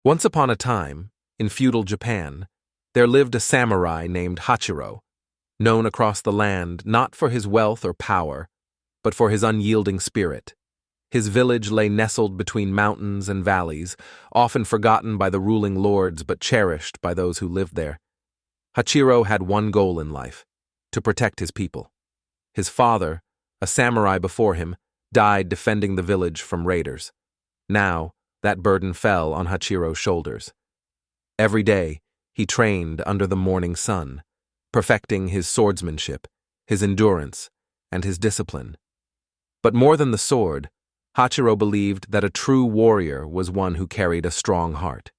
Once upon a time, in feudal Japan, there lived a samurai named Hachiro, known across the land not for his wealth or power, but for his unyielding spirit. His village lay nestled between mountains and valleys, often forgotten by the ruling lords but cherished by those who lived there. Hachiro had one goal in life: to protect his people. His father, a samurai before him, died defending the village from raiders. Now, that burden fell on Hachiro's shoulders. Every day, he trained under the morning sun, perfecting his swordsmanship, his endurance, and his discipline. But more than the sword, Hachiro believed that a true warrior was one who carried a strong heart.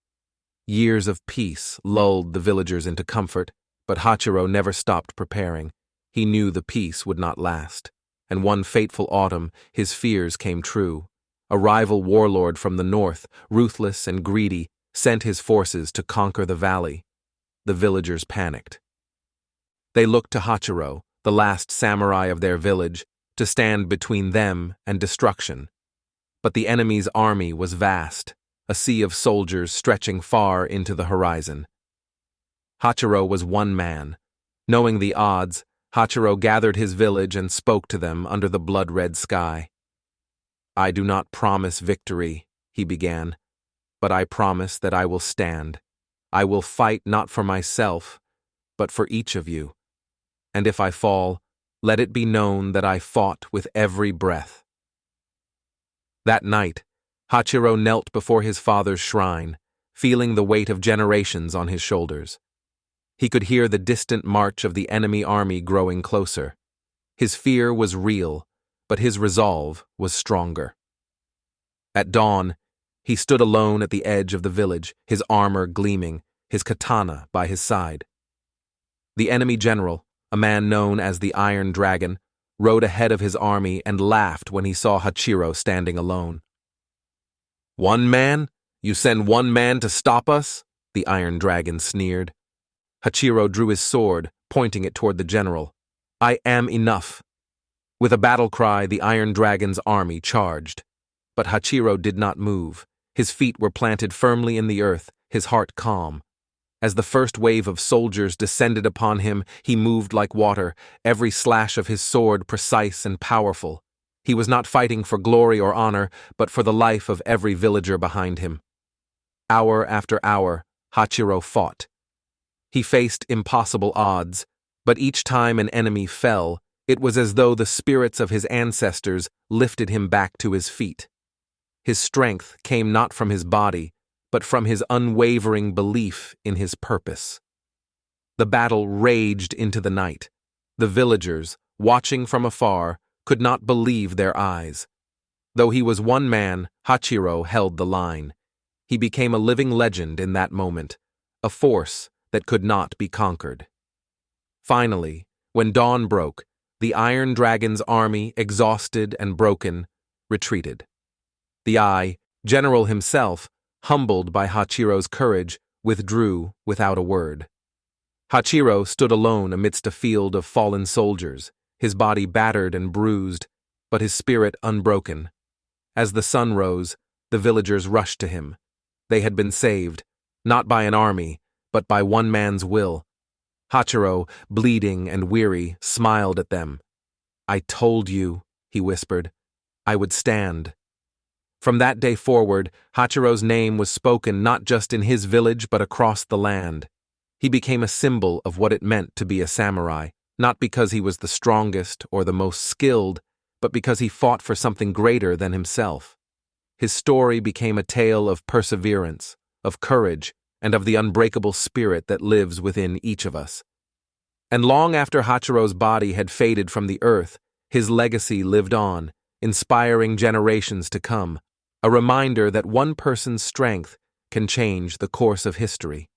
Years of peace lulled the villagers into comfort, but Hachiro never stopped preparing. He knew the peace would not last, and one fateful autumn his fears came true. A rival warlord from the north, ruthless and greedy, sent his forces to conquer the valley. The villagers panicked. They looked to Hachiro, the last samurai of their village, to stand between them and destruction. But the enemy's army was vast, a sea of soldiers stretching far into the horizon. Hachiro was one man. Knowing the odds, Hachiro gathered his village and spoke to them under the blood-red sky. "I do not promise victory," he began, "but I promise that I will stand. I will fight not for myself, but for each of you. And if I fall, let it be known that I fought with every breath." That night, Hachiro knelt before his father's shrine, feeling the weight of generations on his shoulders. He could hear the distant march of the enemy army growing closer. His fear was real, but his resolve was stronger. At dawn, he stood alone at the edge of the village, his armor gleaming, his katana by his side. The enemy general, a man known as the Iron Dragon, rode ahead of his army and laughed when he saw Hachiro standing alone. "One man? You send one man to stop us?" the Iron Dragon sneered. Hachiro drew his sword, pointing it toward the general. "I am enough." With a battle cry, the Iron Dragon's army charged. But Hachiro did not move. His feet were planted firmly in the earth, his heart calm. As the first wave of soldiers descended upon him, he moved like water, every slash of his sword precise and powerful. He was not fighting for glory or honor, but for the life of every villager behind him. Hour after hour, Hachiro fought. He faced impossible odds, but each time an enemy fell, it was as though the spirits of his ancestors lifted him back to his feet. His strength came not from his body, but from his unwavering belief in his purpose. The battle raged into the night. The villagers, watching from afar, could not believe their eyes. Though he was one man, Hachiro held the line. He became a living legend in that moment, a force that could not be conquered. Finally, when dawn broke, the Iron Dragon's army, exhausted and broken, retreated. The general himself, humbled by Hachiro's courage, withdrew without a word. Hachiro stood alone amidst a field of fallen soldiers, his body battered and bruised, but his spirit unbroken. As the sun rose, the villagers rushed to him. They had been saved, not by an army, but by one man's will. Hachiro, bleeding and weary, smiled at them. "I told you," he whispered, "I would stand." From that day forward, Hachiro's name was spoken not just in his village but across the land. He became a symbol of what it meant to be a samurai, not because he was the strongest or the most skilled, but because he fought for something greater than himself. His story became a tale of perseverance, of courage, and of the unbreakable spirit that lives within each of us. And long after Hachiro's body had faded from the earth, his legacy lived on, inspiring generations to come, a reminder that one person's strength can change the course of history.